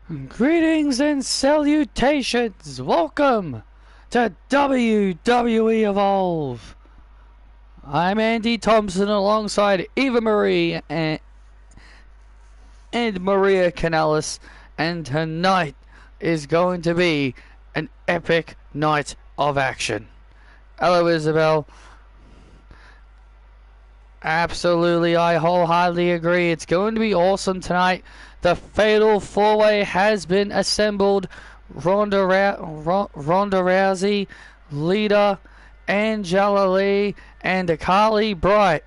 Greetings and salutations. Welcome to WWE Evolve. I'm Andy Thompson alongside Eva Marie and Maria Canales, and tonight is going to be an epic night of action. Hello, Isabel. Absolutely, I wholeheartedly agree. It's going to be awesome tonight. The Fatal 4-Way has been assembled. Ronda Rousey, Lita, Angela Lee, and Akali Bright.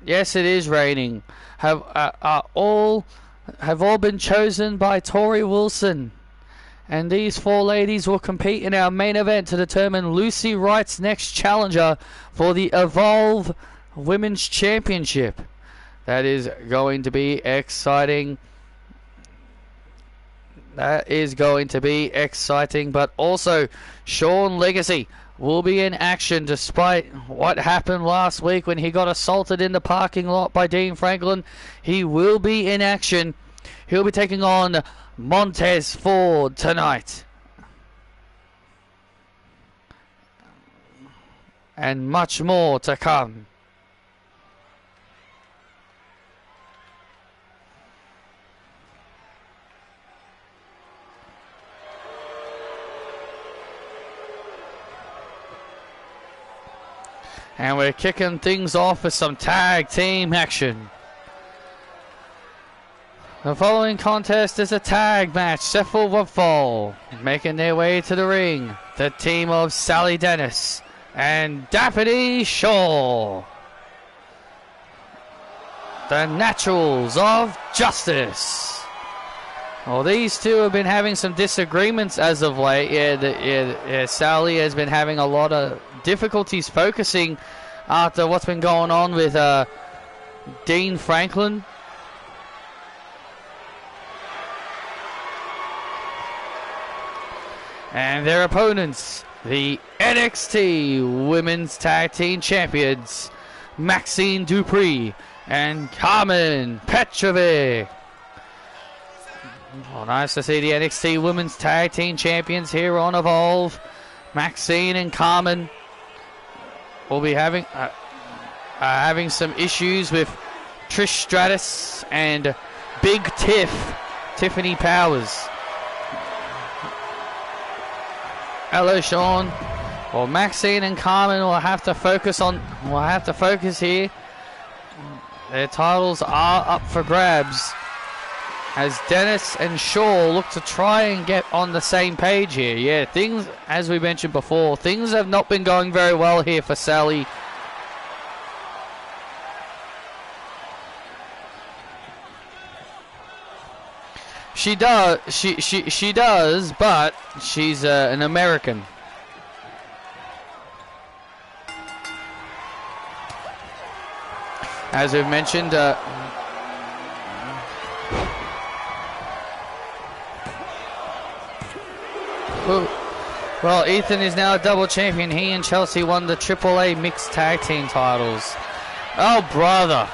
Yes, it is raining. Have all been chosen by Tori Wilson. And these four ladies will compete in our main event to determine Lucy Wright's next challenger for the Evolve Women's Championship. That is going to be exciting. That is going to be exciting. But also, Sean Legacy will be in action despite what happened last week when he got assaulted in the parking lot by Dean Franklin. He will be in action. He'll be taking on Montez Ford tonight. And much more to come. And we're kicking things off with some tag team action. The following contest is a tag match set for one fall. Making their way to the ring, the team of Sally Dennis and Daphne Shaw. The Naturals of Justice. Well, these two have been having some disagreements as of late. Sally has been having a lot of difficulties focusing after what's been going on with Dean Franklin. And their opponents, the NXT Women's Tag Team Champions, Maxine Dupree and Carmen Petrovic. Oh, nice to see the NXT Women's Tag Team Champions here on Evolve. Maxine and Carmen will be having some issues with Trish Stratus and Big Tiffany Powers. Hello, Sean. Well, Maxine and Carmen will have to focus here. Their titles are up for grabs, as Dennis and Shaw look to try and get on the same page here. Yeah, things, as we mentioned before, things have not been going very well here for Sally. She does, but she's an American. As we've mentioned, well, Ethan is now a double champion. He and Chelsea won the AAA mixed tag team titles. Oh, brother.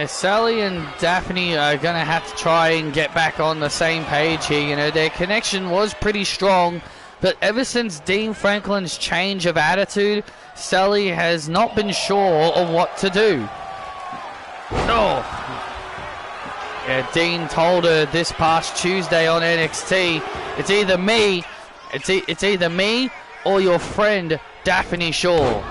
Sally and Daphne are going to have to try and get back on the same page here. You know, their connection was pretty strong, but ever since Dean Franklin's change of attitude, Sally has not been sure of what to do. Oh. Yeah, Dean told her this past Tuesday on NXT, it's either me or your friend Daphne Shaw.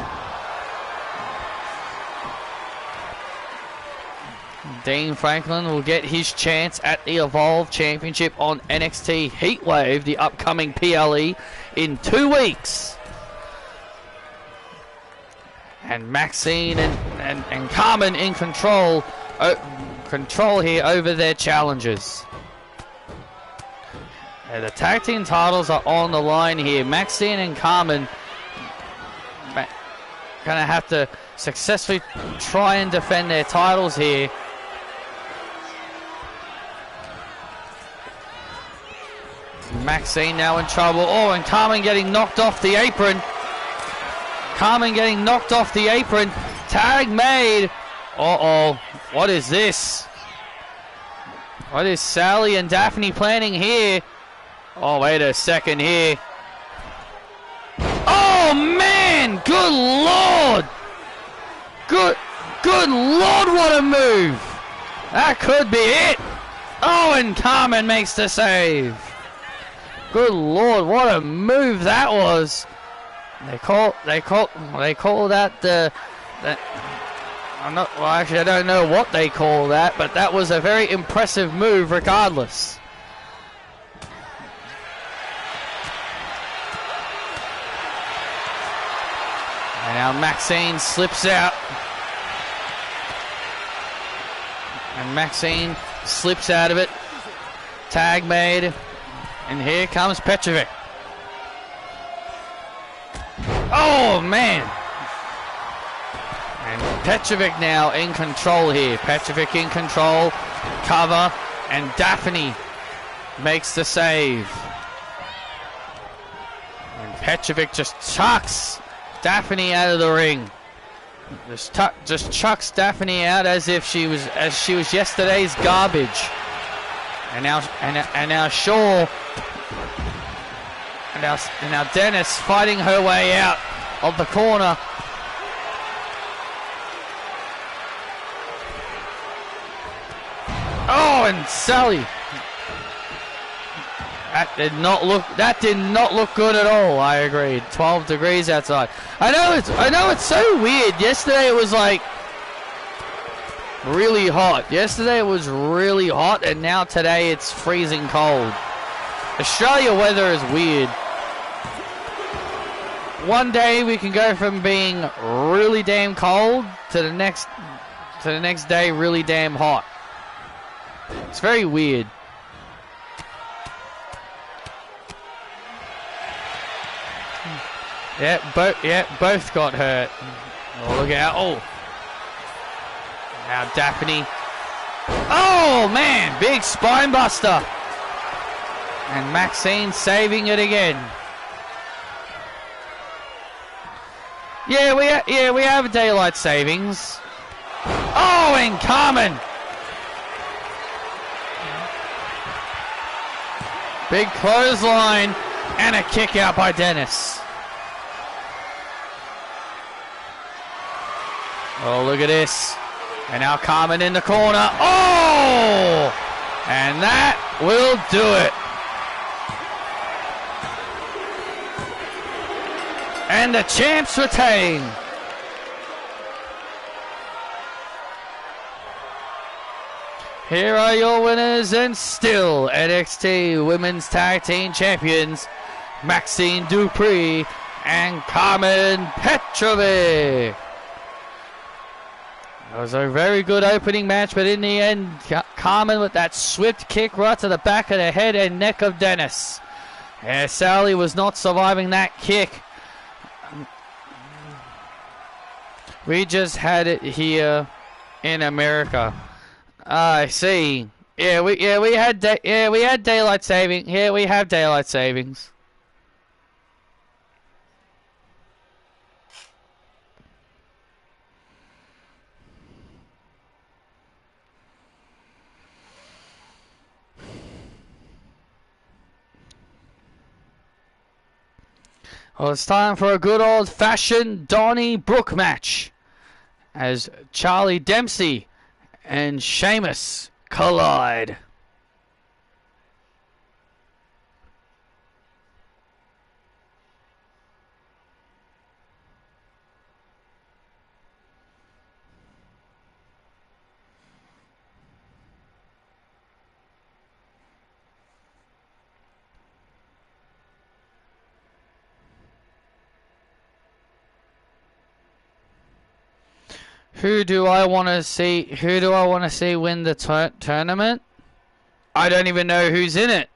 Dean Franklin will get his chance at the Evolve Championship on NXT Heatwave, the upcoming PLE, in 2 weeks. And Maxine and Carmen in control here over their challengers. The tag team titles are on the line here. Maxine and Carmen gonna have to successfully try and defend their titles here. Maxine now in trouble. Oh, and Carmen getting knocked off the apron. Carmen getting knocked off the apron. Tag made. Uh-oh. What is this? What is Sally and Daphne planning here? Oh, wait a second here. Oh, man! Good Lord! Good Lord, what a move! That could be it! Oh, and Carmen makes the save. Good Lord, what a move that was! They call that the I'm not, well, actually I don't know what they call that, but that was a very impressive move regardless. And now Maxine slips out. And Maxine slips out of it. Tag made. And here comes Petrovic. Oh, man. And Petrovic now in control here. Petrovic in control. Cover. And Daphne makes the save. And Petrovic just chucks Daphne out of the ring. Just chucks Daphne out as if she was yesterday's garbage. And now Shaw and now Dennis fighting her way out of the corner. Oh, and Sally. That did not look good at all. I agreed. 12 degrees outside. I know it's so weird. Yesterday it was like really hot. Yesterday it was really hot, and now today it's freezing cold. Australia weather is weird. One day we can go from being really damn cold to the next day really damn hot. It's very weird. Both got hurt. Oh, look out. Oh. Now Daphne. Oh, man. Big spine buster. And Maxine saving it again. Yeah, we have daylight savings. Oh, and Carmen. Big clothesline and a kick out by Dennis. Oh, look at this. And now Carmen in the corner. Oh! And that will do it. And the champs retain. Here are your winners and still NXT Women's Tag Team Champions, Maxine Dupree and Carmen Petrovic. It was a very good opening match, but in the end, Carmen with that swift kick right to the back of the head and neck of Dennis. Yeah, Sally was not surviving that kick. We just had it here in America. I see. Yeah, we had daylight saving. Yeah, we have daylight savings. Well, it's time for a good old-fashioned Donnybrook match as Charlie Dempsey and Sheamus collide. Who do I want to see? Who do I want to see win the tournament? I don't even know who's in it.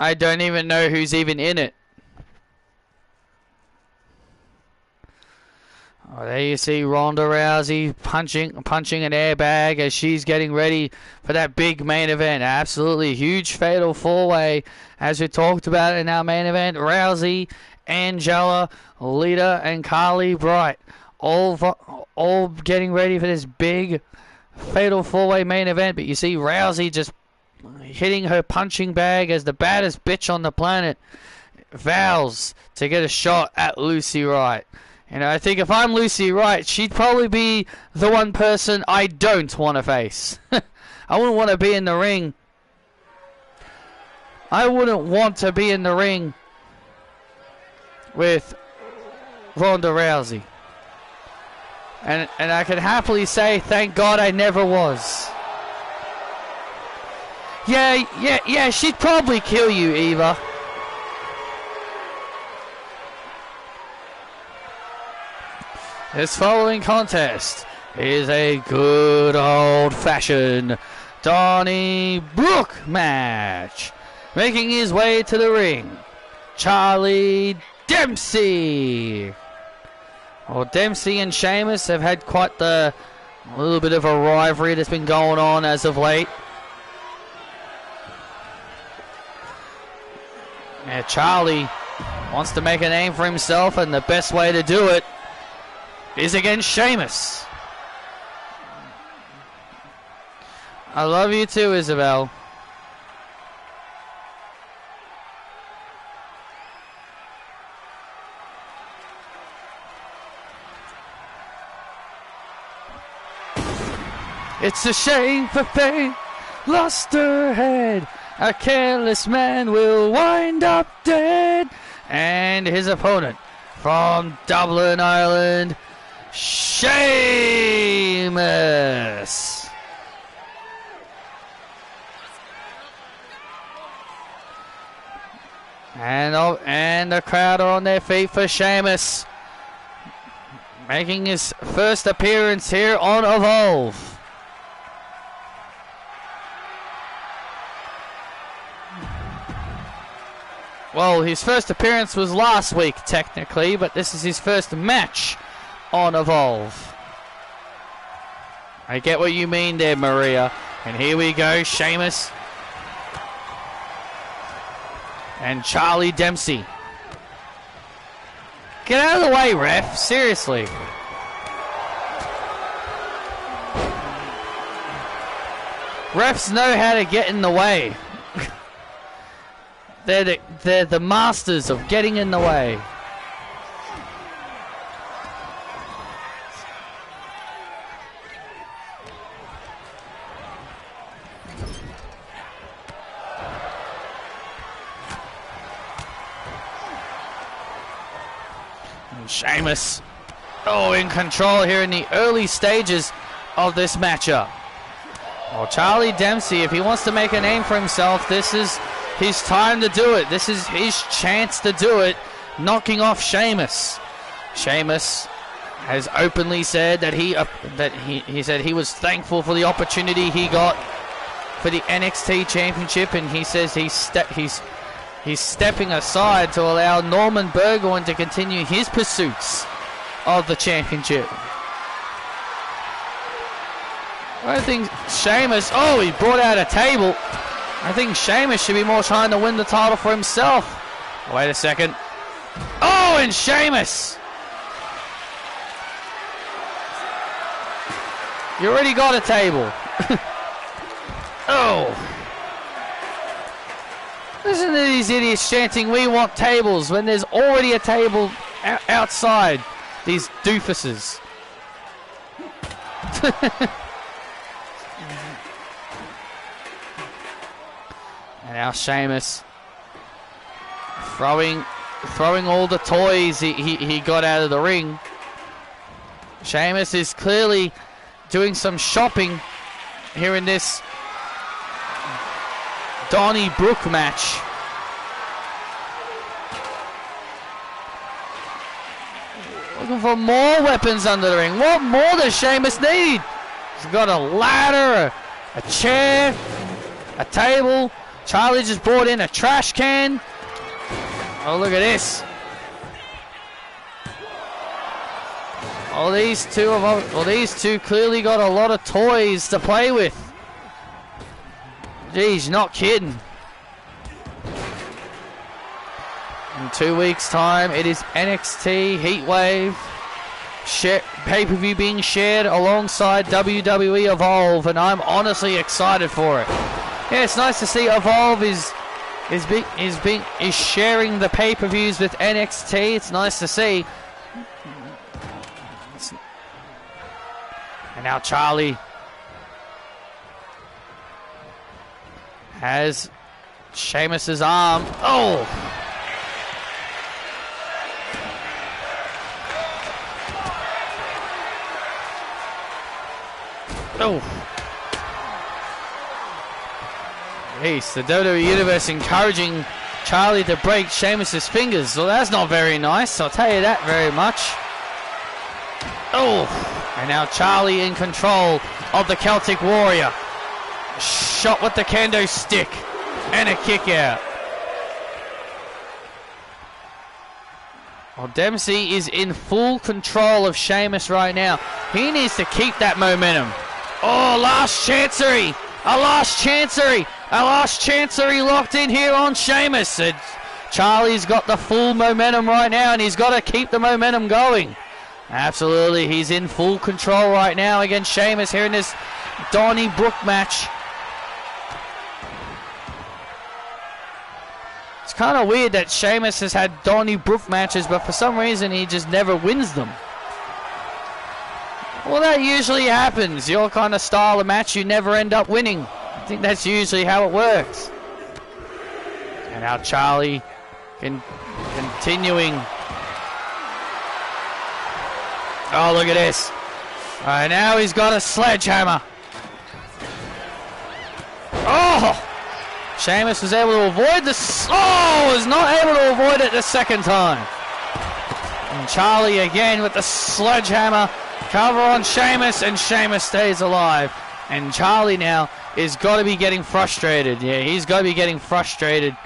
I don't even know who's even in it. Oh, there you see Ronda Rousey punching an airbag as she's getting ready for that big main event. Absolutely huge fatal four-way, as we talked about in our main event. Rousey, Angela, Lita, and Carly Bright all getting ready for this big fatal four-way main event. But you see Rousey just hitting her punching bag as the baddest bitch on the planet vows to get a shot at Lucy Wright. And I think if I'm Lucy Wright, she'd probably be the one person I don't want to face. I wouldn't want to be in the ring. I wouldn't want to be in the ring with Ronda Rousey. And I can happily say, thank God I never was. Yeah, she'd probably kill you, Eva. This following contest is a good old-fashioned Donnybrook match. Making his way to the ring, Charlie Dempsey. Well, Dempsey and Sheamus have had quite a little bit of a rivalry that's been going on as of late. Yeah, Charlie wants to make a name for himself, and the best way to do it is against Sheamus. I love you too, Isabel. It's a shame for Faye lost her head. A careless man will wind up dead. And his opponent from Dublin, Ireland, Sheamus. And the crowd are on their feet for Sheamus, making his first appearance here on Evolve. Well, his first appearance was last week, technically, but this is his first match on Evolve. I get what you mean there, Maria. And here we go, Sheamus and Charlie Dempsey. Get out of the way, ref. Seriously. Refs know how to get in the way. They're the masters of getting in the way. And Sheamus, in control here in the early stages of this matchup. Well, Charlie Dempsey, if he wants to make a name for himself, this is his time to do it. This is his chance to do it, knocking off Sheamus. Sheamus has openly said that he said he was thankful for the opportunity he got for the NXT Championship, and he says he's stepping aside to allow Norman Burgoyne to continue his pursuits of the championship. I think Sheamus, he brought out a table. I think Sheamus should be more trying to win the title for himself. Wait a second. And Sheamus! You already got a table. Listen to these idiots chanting, "We want tables," when there's already a table outside. These doofuses. And now Sheamus throwing all the toys he got out of the ring. Sheamus is clearly doing some shopping here in this Donnybrook match. Looking for more weapons under the ring. What more does Sheamus need? He's got a ladder, a chair, a table, Charlie just brought in a trash can. Oh, look at this. Oh, these two clearly got a lot of toys to play with. Geez, not kidding. In 2 weeks' time, it is NXT Heatwave pay-per-view being shared alongside WWE Evolve, and I'm honestly excited for it. Yeah, it's nice to see Evolve is sharing the pay-per-views with NXT. It's nice to see. And now Charlie has Sheamus's arm. Oh! Oh! Jeez, the WWE Universe encouraging Charlie to break Sheamus's fingers. Well, that's not very nice, I'll tell you that very much. Oh! And now Charlie in control of the Celtic Warrior. Shot with the kendo stick. And a kick out. Well, Dempsey is in full control of Sheamus right now. He needs to keep that momentum. Oh, last chancery. A last chancery. A last chancery locked in here on Sheamus. And Charlie's got the full momentum right now, and he's got to keep the momentum going. Absolutely, he's in full control right now against Sheamus here in this Donnybrook match. It's kind of weird that Sheamus has had Donnybrook matches, but for some reason he just never wins them. Well, that usually happens. Your kind of style of match, you never end up winning. I think that's usually how it works. And now Charlie continuing. Oh, look at this. Alright, now he's got a sledgehammer. Oh! Sheamus was able to avoid this. Oh! Was not able to avoid it the second time. And Charlie again with the sledgehammer. Cover on Sheamus, and Sheamus stays alive. And Charlie now is got to be getting frustrated. Yeah, he's got to be getting frustrated.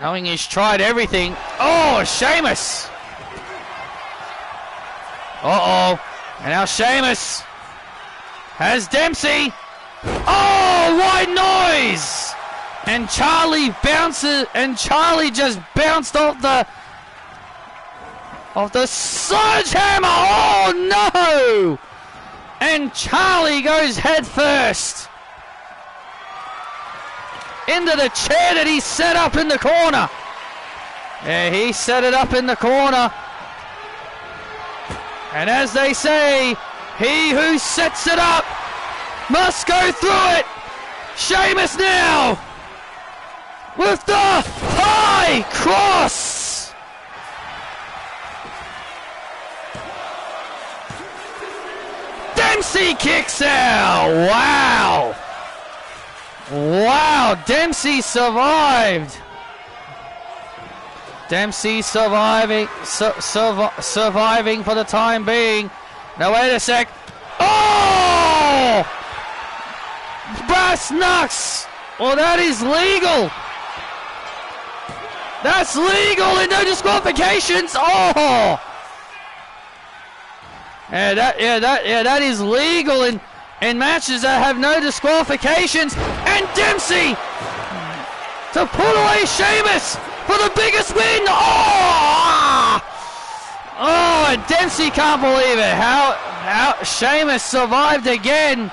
Knowing he's tried everything. Oh, Sheamus! Uh-oh. And now Sheamus has Dempsey. Oh, white noise! And Charlie bounces, and Charlie just bounced off the sledgehammer. Oh, no! And Charlie goes head first into the chair that he set up in the corner. Yeah, he set it up in the corner. And as they say, he who sets it up must go through it. Sheamus now with the high cross. Dempsey kicks out. Wow. Wow, Dempsey survived. Dempsey surviving for the time being. Now wait a sec. Oh! Brass knucks. Well, that is legal. That's legal and no disqualifications. Oh! That is legal in matches that have no disqualifications. And Dempsey to put away Sheamus for the biggest win! Oh! Oh, and Dempsey can't believe it. How Sheamus survived again.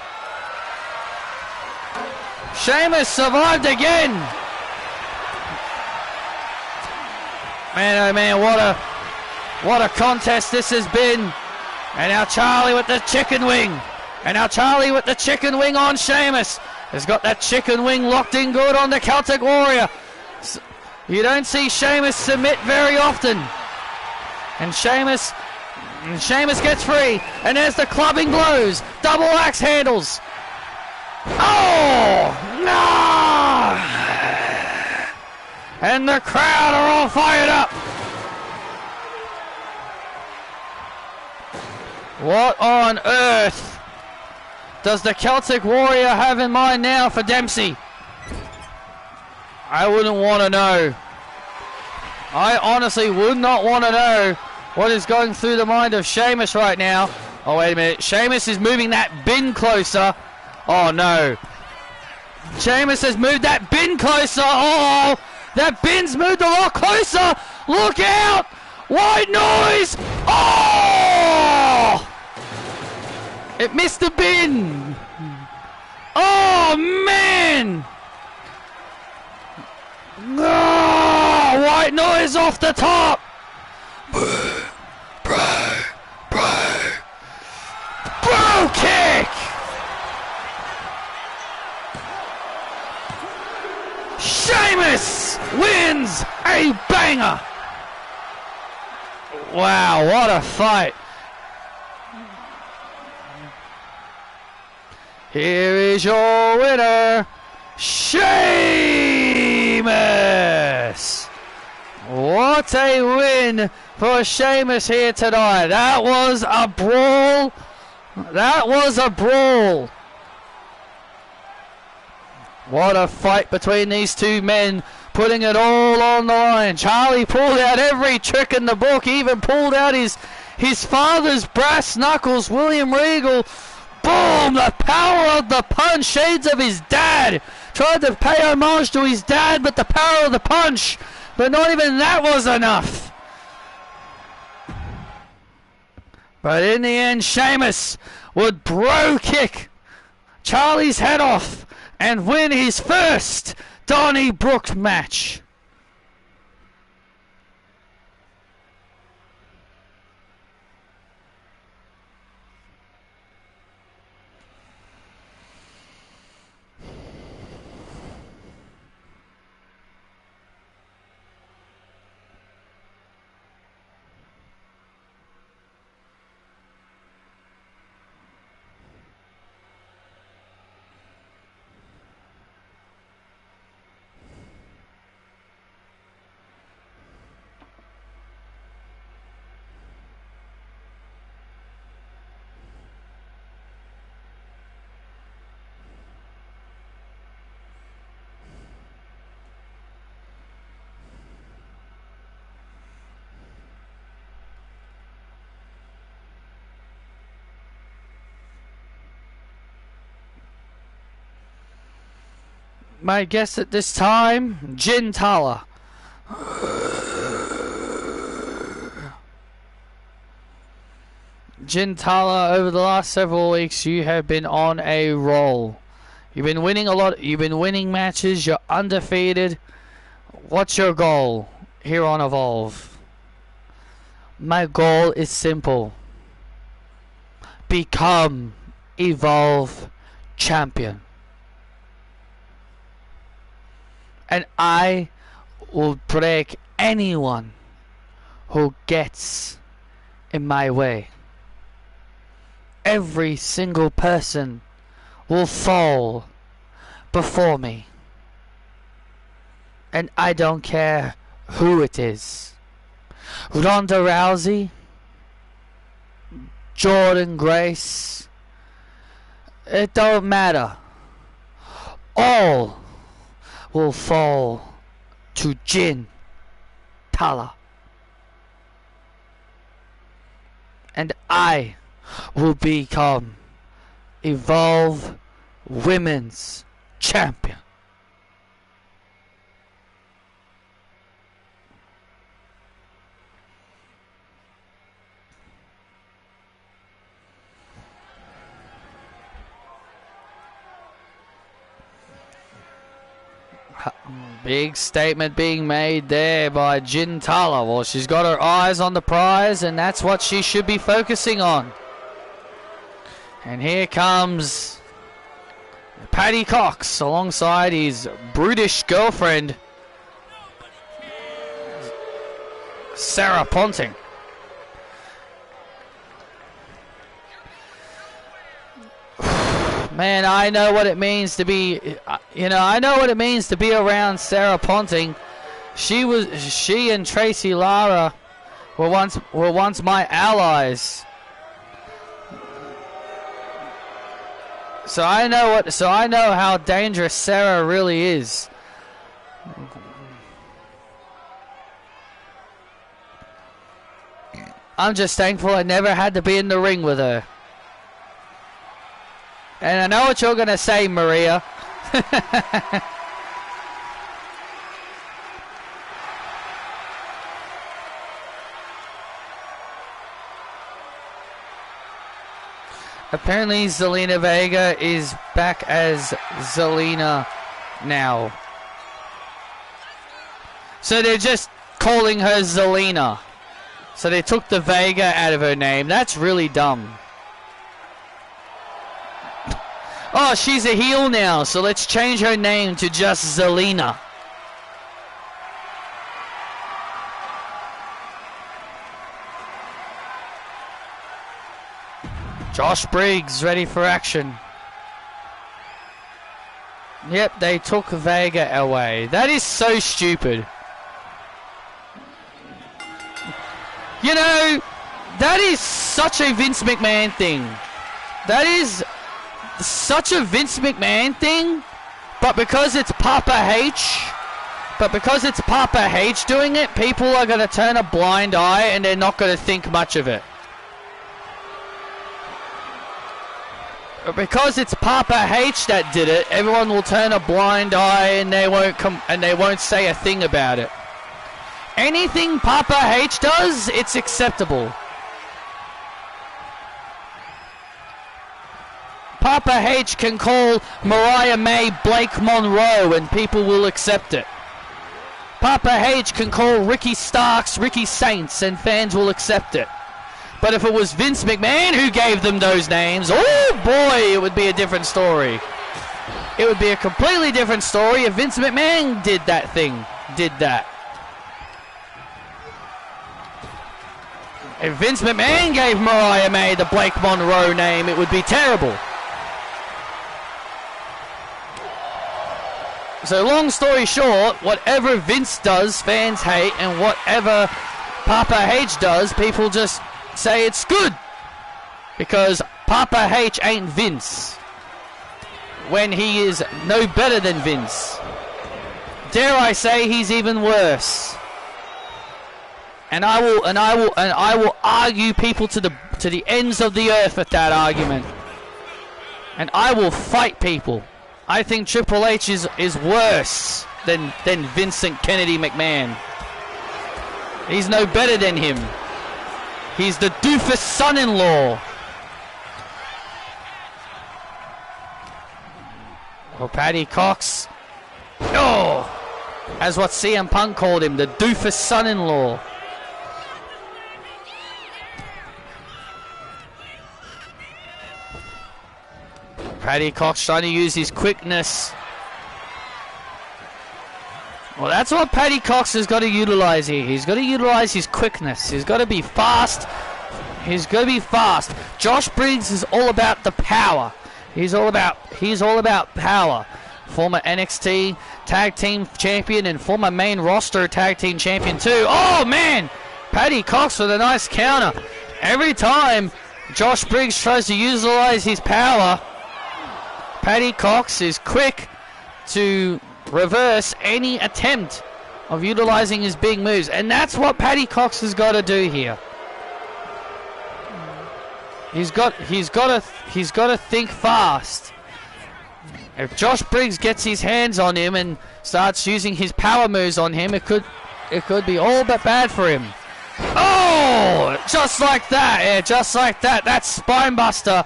Sheamus survived again. Man, oh man, what a contest this has been. And now Charlie with the chicken wing. And now Charlie with the chicken wing on Sheamus. Has got that chicken wing locked in good on the Celtic Warrior. You don't see Sheamus submit very often. And Sheamus gets free. And there's the clubbing blows. Double axe handles. Oh! No! And the crowd are all fired up. What on earth does the Celtic Warrior have in mind now for Dempsey? I wouldn't want to know. I honestly would not want to know what is going through the mind of Sheamus right now. Oh, wait a minute. Sheamus is moving that bin closer. Oh, no. Sheamus has moved that bin closer. Oh, that bin's moved a lot closer. Look out. White noise. Oh! It missed the bin. Oh, man. Oh, white noise off the top. Bro kick. Sheamus wins a banger. Wow, what a fight. Here is your winner, Sheamus. What a win for Sheamus here tonight. That was a brawl. That was a brawl. What a fight between these two men, putting it all on the line. Charlie pulled out every trick in the book. He even pulled out his father's brass knuckles. William Regal, boom, the power of the punch, shades of his dad. Tried to pay homage to his dad, but the power of the punch. But not even that was enough. But in the end, Sheamus would bro kick Charlie's head off and win his first Donnybrook match. My guest at this time, Jin Tala. Jin Tala, over the last several weeks, you have been on a roll. You've been winning a lot. You've been winning matches. You're undefeated. What's your goal here on Evolve? My goal is simple. Become Evolve champion. And I will break anyone who gets in my way. Every single person will fall before me. And I don't care who it is. Ronda Rousey, Jordan Grace, it don't matter. All will fall to Jin Tala. And I will become Evolve Women's Champion. Big statement being made there by Jin Tala. Well, she's got her eyes on the prize, and that's what she should be focusing on. And here comes Paddy Cox alongside his brutish girlfriend, Sarah Ponting. Man, I know what it means to be, I know what it means to be around Sarah Ponting. She and Tracy Lara were once my allies. So I know how dangerous Sarah really is. I'm just thankful I never had to be in the ring with her. And I know what you're going to say, Maria. Apparently Zelina Vega is back as Zelina now. So they're just calling her Zelina. So they took the Vega out of her name. That's really dumb. Oh, she's a heel now, so let's change her name to just Zelina. Josh Briggs ready for action. Yep, they took Vega away. That is so stupid. You know, that is such a Vince McMahon thing. That is such a Vince McMahon thing, but because it's Papa H doing it, people are going to turn a blind eye and they're not going to think much of it. But because it's Papa H that did it, everyone will turn a blind eye and they won't say a thing about it. Anything Papa H does, it's acceptable. Papa H can call Mariah May Blake Monroe and people will accept it. Papa H can call Ricky Starks Ricky Saints and fans will accept it. But if it was Vince McMahon who gave them those names, oh boy, it would be a different story. It would be a completely different story if Vince McMahon did that. If Vince McMahon gave Mariah May the Blake Monroe name, it would be terrible. So long story short, whatever Vince does, fans hate, and whatever Papa H does, people just say it's good. Because Papa H ain't Vince. When he is no better than Vince. Dare I say he's even worse. And I will argue people to the ends of the earth with that argument. And I will fight people. I think Triple H is worse than Vincent Kennedy McMahon. He's no better than him. He's the doofus son-in-law. Well, Paddy Cox. Oh! As what CM Punk called him, the doofus son-in-law. Paddy Cox trying to use his quickness. Well, that's what Paddy Cox has got to utilize here. He's got to utilize his quickness. He's got to be fast. He's got to be fast. Josh Briggs is all about the power. He's all about power. Former NXT Tag Team Champion and former main roster Tag Team Champion too. Oh man! Paddy Cox with a nice counter. Every time Josh Briggs tries to utilize his power, Paddy Cox is quick to reverse any attempt of utilizing his big moves, and that's what Paddy Cox has got to do here. He's got to think fast. If Josh Briggs gets his hands on him and starts using his power moves on him, it could be all but bad for him. Oh, just like that, yeah, just like that. That spinebuster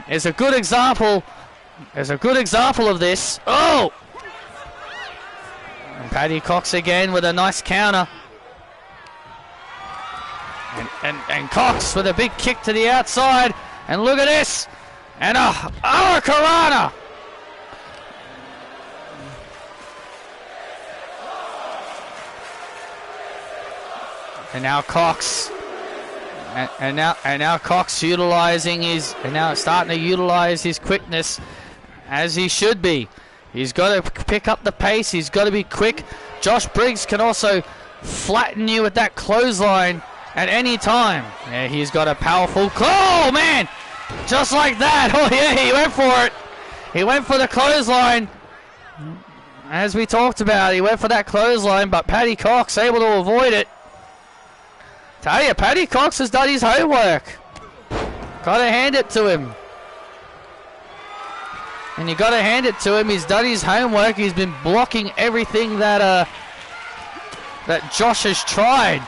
is a good example. There's a good example of this. Oh! And Paddy Cox again with a nice counter. And Cox with a big kick to the outside. And look at this. And a Hurricanrana. And now Cox. And now Cox utilizing starting to utilize his quickness as he should be. He's got to pick up the pace. He's got to be quick. Josh Briggs can also flatten you with that clothesline at any time. Yeah, he's got a powerful. Oh man! Just like that. Oh yeah, he went for it. He went for the clothesline. As we talked about, he went for that clothesline, but Paddy Cox able to avoid it. Tell you, Paddy Cox has done his homework. Gotta hand it to him. And you gotta hand it to him. He's done his homework. He's been blocking everything that that Josh has tried.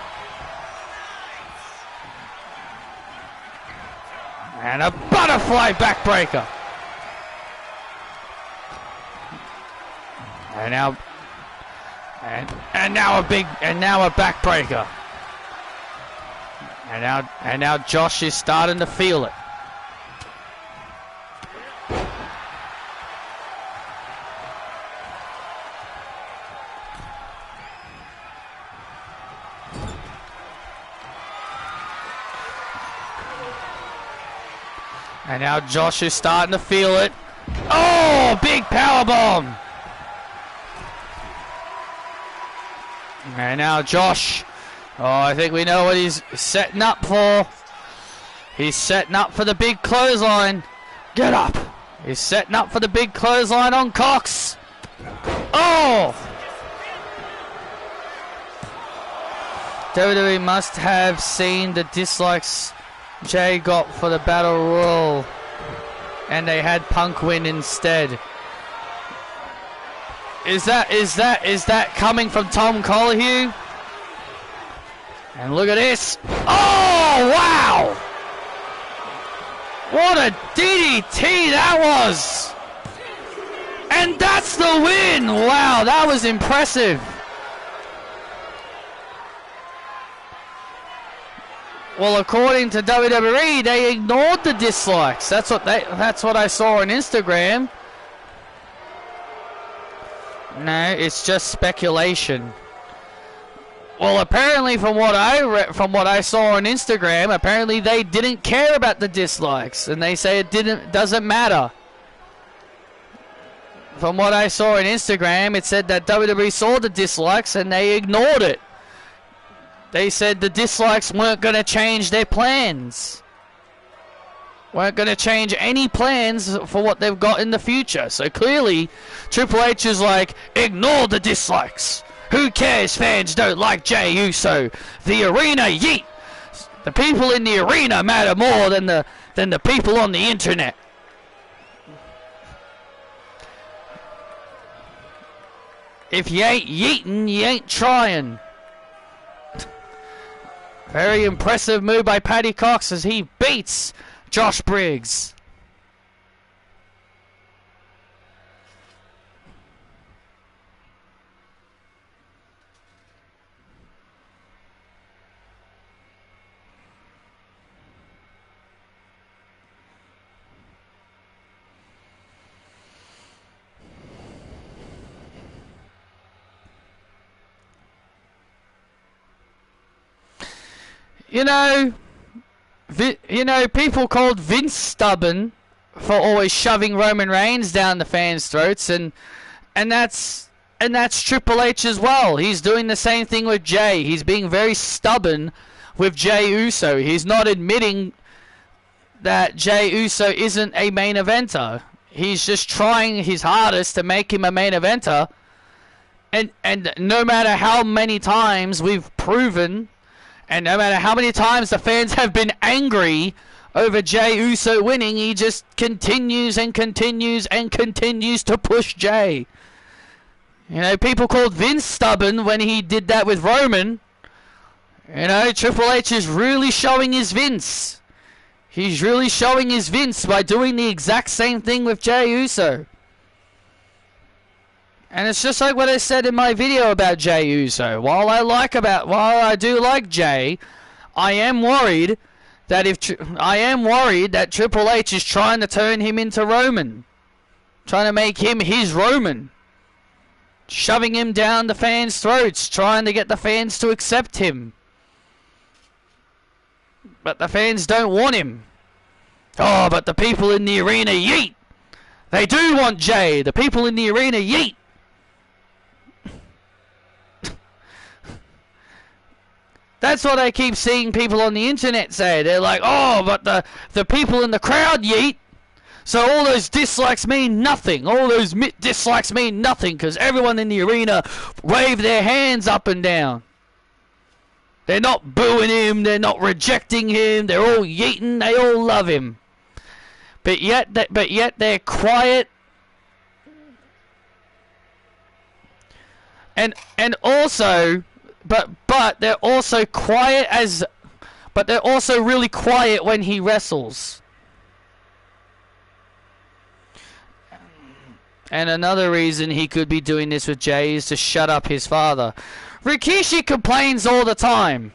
And a butterfly backbreaker. And now a backbreaker. And now Josh is starting to feel it. And now Josh is starting to feel it. Oh, big power bomb. And now Josh. Oh, I think we know what he's setting up for. He's setting up for the big clothesline. Get up. He's setting up for the big clothesline on Cox. Oh! WWE must have seen the dislikes Jay got for the Battle Royal, and they had Punk win instead. Is that coming from Tom Colohue? And look at this. Oh, wow! What a DDT that was! And that's the win! Wow, that was impressive. Well, according to WWE, they ignored the dislikes. That's what I saw on Instagram. No, it's just speculation. Well, apparently, from what I saw on Instagram, apparently they didn't care about the dislikes, and they say it doesn't matter. From what I saw on Instagram, it said that WWE saw the dislikes and they ignored it. They said the dislikes weren't going to change their plans. Weren't going to change any plans for what they've got in the future. So clearly, Triple H is like, ignore the dislikes. Who cares? Fans don't like Jey Uso. The arena, yeet. The people in the arena matter more than the people on the internet. If you ain't yeeting, you ain't trying. Very impressive move by Paddy Cox as he beats Josh Briggs. People called Vince stubborn for always shoving Roman Reigns down the fans' throats, and that's Triple H as well. He's doing the same thing with Jey. He's being very stubborn with Jey Uso. He's not admitting that Jey Uso isn't a main eventer. He's just trying his hardest to make him a main eventer, and no matter how many times we've proven, and no matter how many times the fans have been angry over Jey Uso winning, he just continues and continues and continues to push Jey. People called Vince stubborn when he did that with Roman. Triple H is really showing his Vince. He's really showing his Vince by doing the exact same thing with Jey Uso. And it's just like what I said in my video about Jey Uso. While I do like Jey, I am worried that Triple H is trying to turn him into Roman, trying to make him his Roman, shoving him down the fans' throats, trying to get the fans to accept him. But the fans don't want him. Oh, but the people in the arena, yeet! They do want Jey. The people in the arena, yeet! That's what I keep seeing people on the internet say. They're like, oh, but the people in the crowd, yeet. So all those dislikes mean nothing. All those dislikes mean nothing because everyone in the arena wave their hands up and down. They're not booing him. They're not rejecting him. They're all yeeting. They all love him. But yet they're quiet. And also, but they're also quiet as, but they're also really quiet when he wrestles. And another reason he could be doing this with Jay is to shut up his father. Rikishi complains all the time.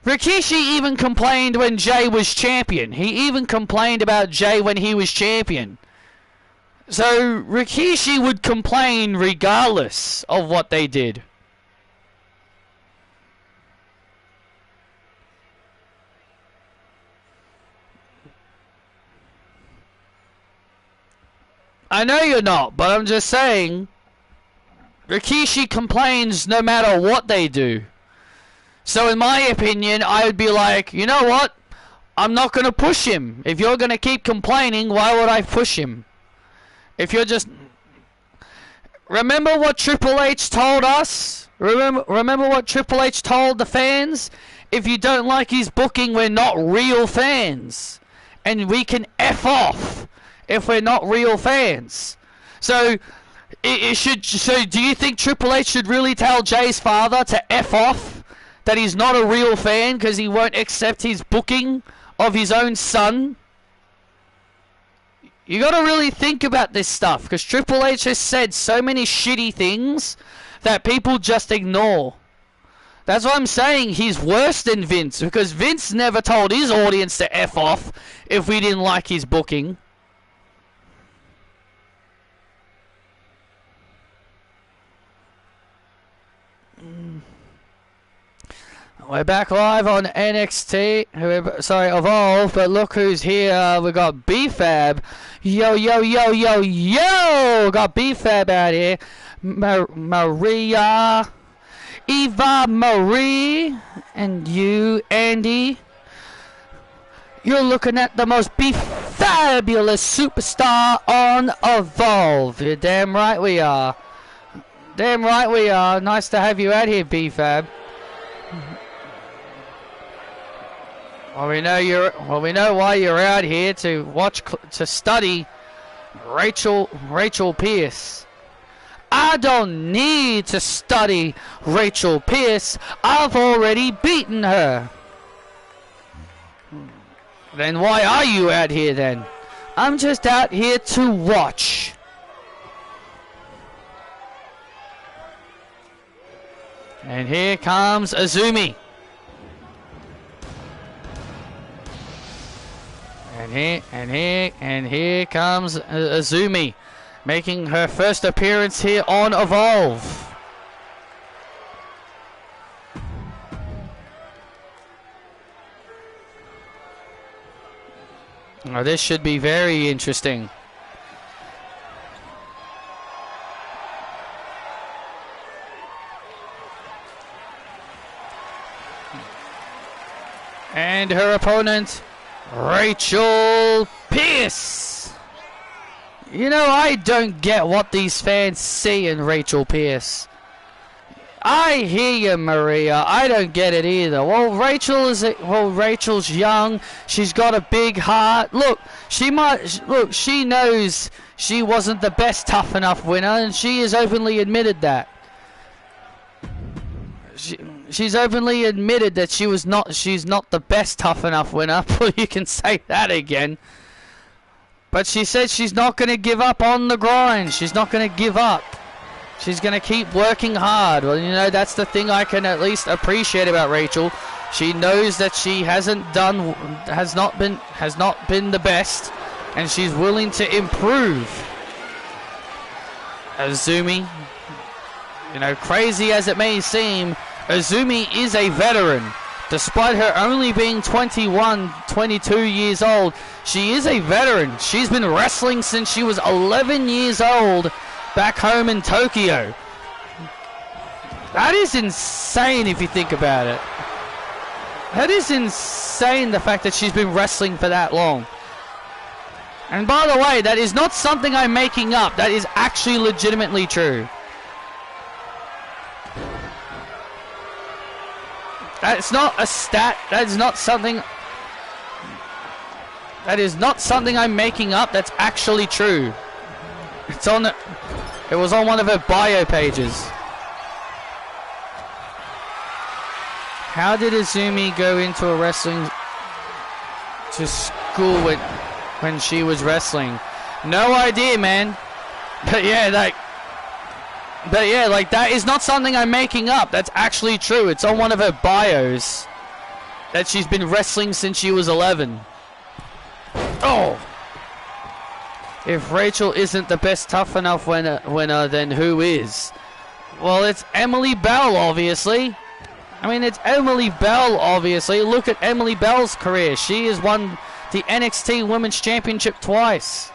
Rikishi even complained when Jay was champion. He even complained about Jay when he was champion. So Rikishi would complain regardless of what they did. I know you're not, but I'm just saying, Rikishi complains no matter what they do. So in my opinion, I would be like, you know what? I'm not going to push him. If you're going to keep complaining, why would I push him? If you're just... Remember what Triple H told us? Remember what Triple H told the fans? If you don't like his booking, we're not real fans. And we can F off if we're not real fans. So, so do you think Triple H should really tell Jay's father to F off? That he's not a real fan because he won't accept his booking of his own son? You gotta really think about this stuff, because Triple H has said so many shitty things that people just ignore. That's why I'm saying he's worse than Vince, because Vince never told his audience to F off if we didn't like his booking. We're back live on NXT, Evolve, but look who's here. We got B-Fab. Yo, yo, yo, yo, yo! Got B-Fab out here. Maria. Eva Marie. And you, Andy. You're looking at the most B-Fabulous superstar on Evolve. You're damn right we are. Damn right we are. Nice to have you out here, B-Fab. Well, we know why you're out here, to study Rachel Pierce. I don't need to study Rachel Pierce. I've already beaten her. Then why are you out here then? I'm just out here to watch. And here comes Azumi. And here comes Azumi, making her first appearance here on Evolve. Oh, this should be very interesting. And her opponent, Rachel Pierce. You know, I don't get what these fans see in Rachel Pierce. I hear you, Maria. I don't get it either. Well, Rachel's young. She's got a big heart. Look, she knows she wasn't the best tough enough winner, and she has openly admitted that. She's openly admitted that she's not the best tough enough winner. Well, you can say that again. But she said she's not going to give up on the grind. She's not going to give up. She's going to keep working hard. Well, you know, that's the thing I can at least appreciate about Rachel. She knows that she has not been the best, and she's willing to improve. Azumi, you know, crazy as it may seem, Azumi is a veteran. Despite her only being 21, 22 years old, she is a veteran. She's been wrestling since she was 11 years old back home in Tokyo. That is insane if you think about it. That is insane, the fact that she's been wrestling for that long. And by the way, that is not something I'm making up. That is actually legitimately true. That's not a stat. That is not something. That is not something I'm making up. That's actually true. It's on. It was on one of her bio pages. How did Azumi go into a wrestling to school when she was wrestling? No idea, man. But yeah, like that is not something I'm making up. That's actually true. It's on one of her bios that she's been wrestling since she was 11. Oh! If Rachel isn't the best tough enough winner, then who is? Well, it's Emily Bell, obviously. I mean, it's Emily Bell, obviously. Look at Emily Bell's career. She has won the NXT Women's Championship twice.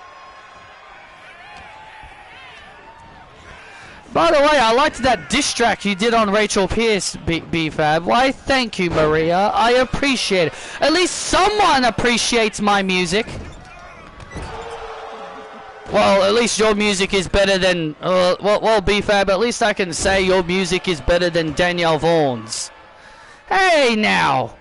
By the way, I liked that diss track you did on Rachel Pierce, B-Fab. Why, thank you, Maria. I appreciate it. At least someone appreciates my music. Well, at least your music is better than... well, B-Fab, at least I can say your music is better than Danielle Vaughn's. Hey, now.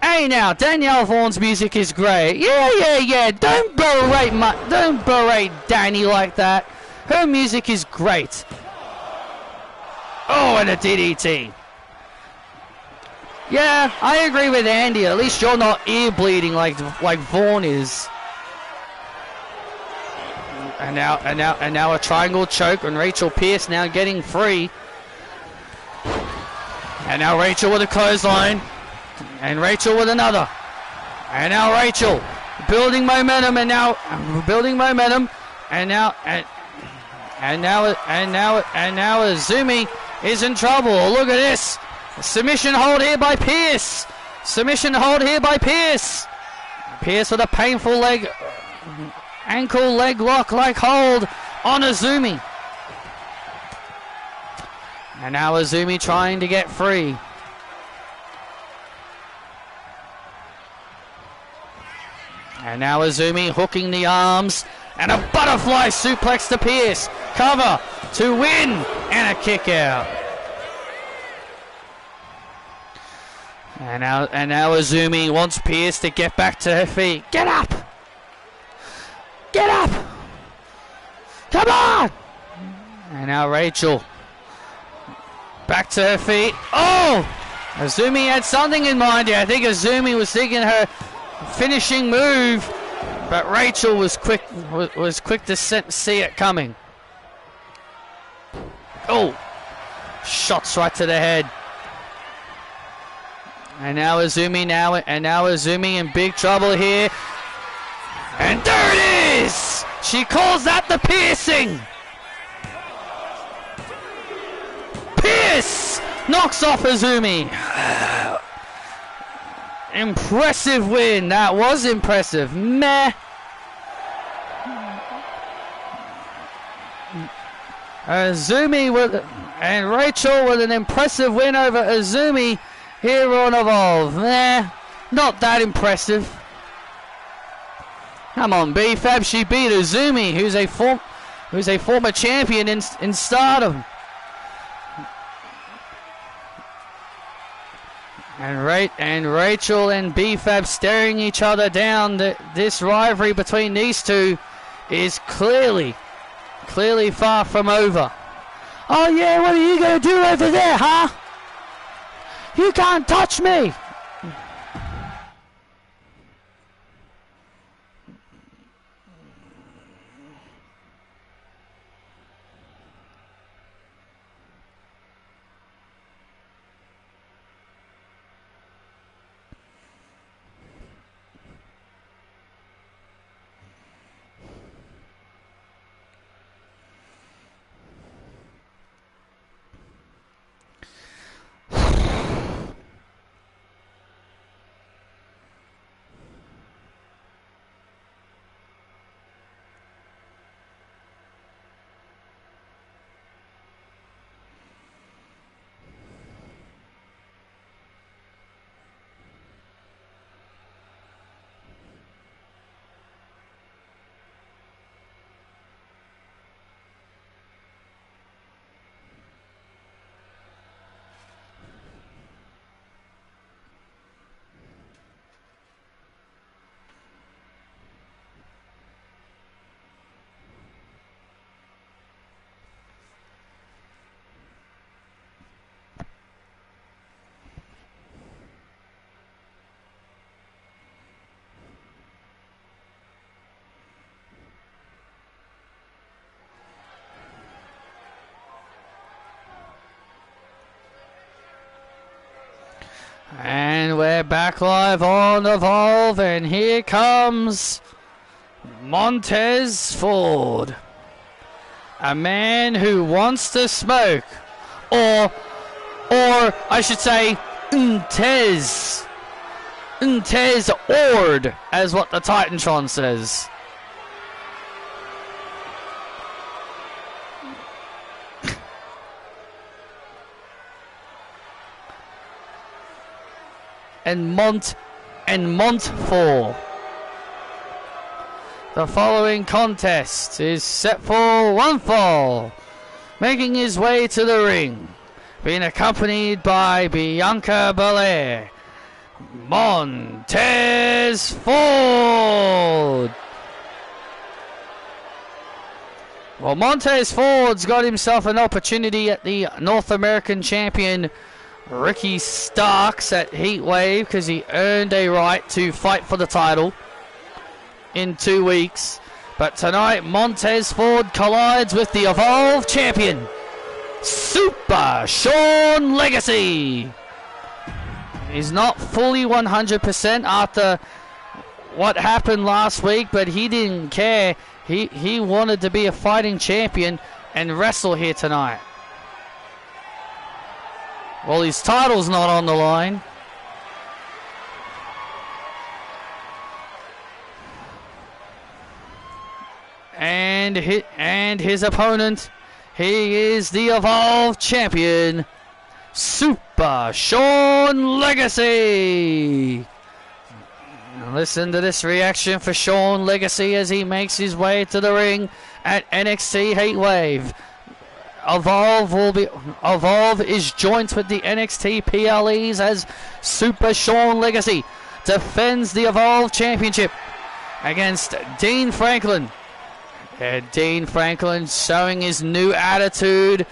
Hey, now, Danielle Vaughn's music is great. Yeah. Don't berate Danny like that. Her music is great. Oh, and a DDT. Yeah, I agree with Andy. At least you're not ear bleeding like Vaughn is. And now a triangle choke, and Rachel Pierce now getting free. And now Rachel with a clothesline, and Rachel with another. And now Rachel building momentum, and now Azumi is in trouble. Look at this. Submission hold here by Pierce. Pierce with a painful ankle leg lock like hold on Azumi. And now Azumi trying to get free. And now Azumi hooking the arms. And a butterfly suplex to Pierce. Cover to win. And a kick out. And now Azumi wants Pierce to get back to her feet. Get up! Get up! Come on! And now Rachel. Back to her feet. Oh! Azumi had something in mind here. I think Azumi was thinking her finishing move. But Rachel was quick to see it coming. Oh! Shots right to the head. And now Azumi in big trouble here. And there it is! She calls that the piercing! Pierce knocks off Azumi. Impressive win. That was impressive. Meh. Azumi and Rachel with an impressive win over Azumi here on Evolve. Meh. Not that impressive. Come on, B-Fab. She beat Azumi, who's a former champion in Stardom. And Rachel and B-Fab staring each other down. This rivalry between these two is clearly far from over. Oh yeah, what are you going to do over there, huh? You can't touch me. back live on Evolve, and here comes Montez Ford. A man who wants to smoke. Or I should say, Ntez Ord, as what the Titantron says. and Montfort. The following contest is set for one fall. Making his way to the ring, being accompanied by Bianca Belair, Montez Ford. Well, Montez Ford's got himself an opportunity at the North American champion Ricky Starks at Heatwave, because he earned a right to fight for the title in 2 weeks. But tonight, Montez Ford collides with the Evolve champion, Super Sean Legacy. He's not fully 100% after what happened last week, but he didn't care. He wanted to be a fighting champion and wrestle here tonight. Well, his title's not on the line. And his opponent, he is the Evolve champion, Super Sean Legacy. Listen to this reaction for Sean Legacy as he makes his way to the ring at NXT Heatwave. Evolve is joined with the NXT PLEs as Super Sean Legacy defends the Evolve Championship against Dean Franklin. Dean Franklin showing his new attitude,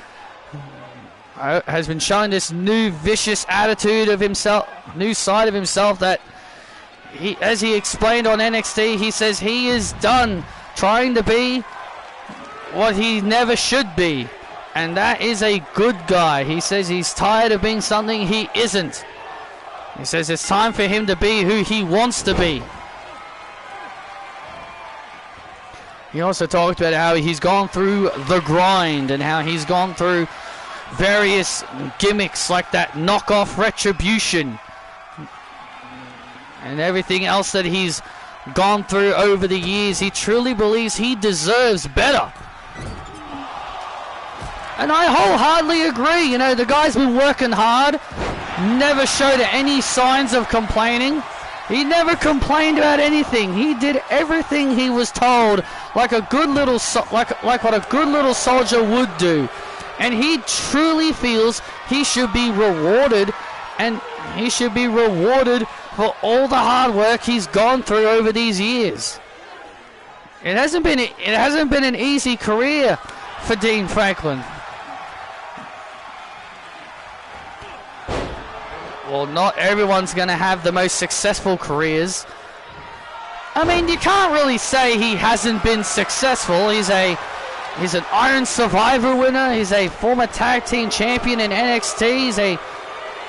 has been showing this new vicious attitude of himself, new side of himself that he, as he explained on NXT, he says he is done trying to be what he never should be. And that is a good guy. He says he's tired of being something he isn't. He says it's time for him to be who he wants to be. He also talked about how he's gone through the grind and how he's gone through various gimmicks like that knockoff Retribution and everything else that he's gone through over the years. He truly believes he deserves better. And I wholeheartedly agree. You know, the guy's been working hard, never showed any signs of complaining. He never complained about anything. He did everything he was told, like a good little like what a good little soldier would do. And he truly feels he should be rewarded, and he should be rewarded for all the hard work he's gone through over these years. It hasn't been an easy career for Dean Franklin. Well, not everyone's going to have the most successful careers. I mean, you can't really say he hasn't been successful. He's an Iron Survivor winner. He's a former tag team champion in NXT. He's a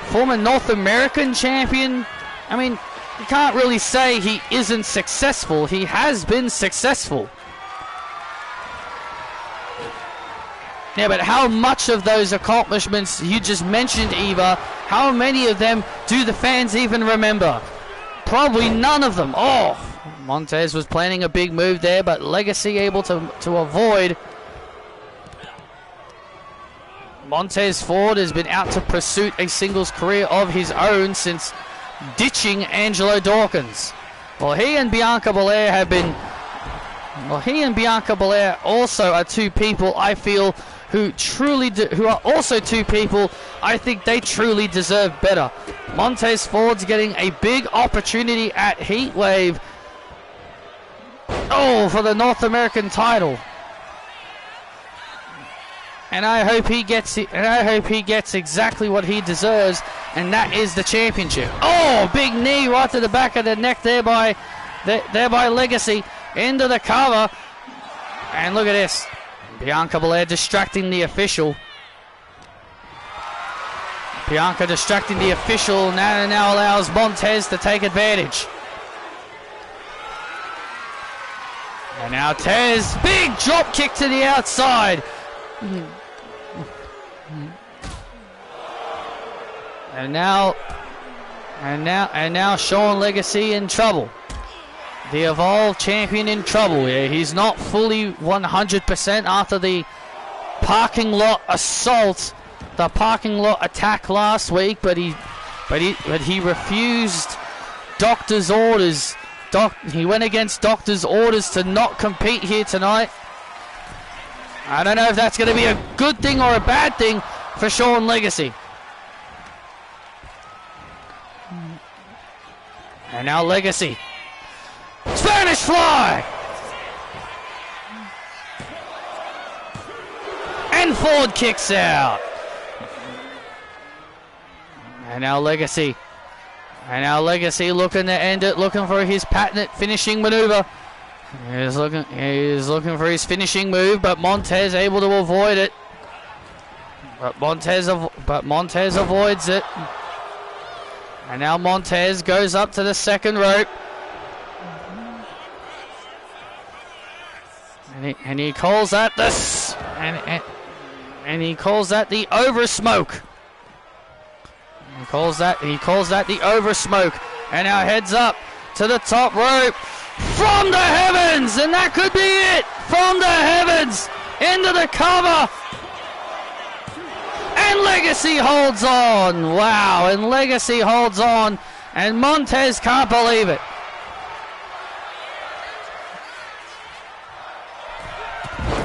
former North American champion. I mean, you can't really say he isn't successful. He has been successful. Yeah, but how much of those accomplishments you just mentioned, Eva, how many of them do the fans even remember? Probably none of them. Oh, Montez was planning a big move there, but Legacy able to avoid. Montez Ford has been out to pursue a singles career of his own since ditching Angelo Dawkins. Well, he and Bianca Belair also are two people I feel who are also two people I think they truly deserve better. Montez Ford's getting a big opportunity at Heatwave. Oh, for the North American title. And I hope he gets it. And I hope he gets exactly what he deserves, and that is the championship. Oh, big knee right to the back of the neck there by Legacy into the cover. And look at this. Bianca Belair distracting the official. Bianca distracting the official now allows Montez to take advantage. And now Tez, big drop kick to the outside. And now Sean Legacy in trouble. The Evolve champion in trouble. Yeah, he's not fully 100% after the parking lot assault, the parking lot attack last week, but he refused doctor's orders. He went against doctor's orders to not compete here tonight. I don't know if that's going to be a good thing or a bad thing for Sean Legacy. And now Legacy. Spanish Fly! And Ford kicks out. And now Legacy. Looking to end it, looking for his patented finishing maneuver. He's looking for his finishing move, but Montez able to avoid it. But Montez avoids it. And now Montez goes up to the second rope. And he calls that this, and he calls that the over smoke. He calls that the over smoke. And now heads up to the top rope from the heavens, and that could be it. From the heavens into the cover. And Legacy holds on. Wow, and Legacy holds on, and Montez can't believe it.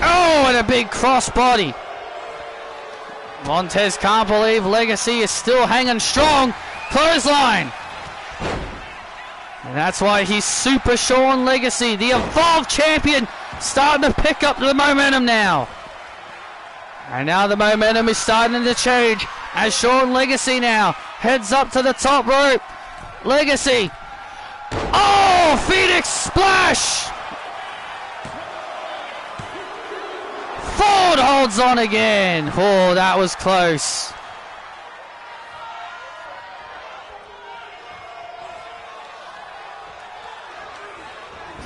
Oh, and a big crossbody. Montez can't believe Legacy is still hanging strong. Clothesline. And that's why he's Super Sean Legacy, the Evolve champion, starting to pick up the momentum now. And now the momentum is starting to change as Sean Legacy now heads up to the top rope. Legacy. Oh, Phoenix Splash. Ford holds on again. Oh, that was close.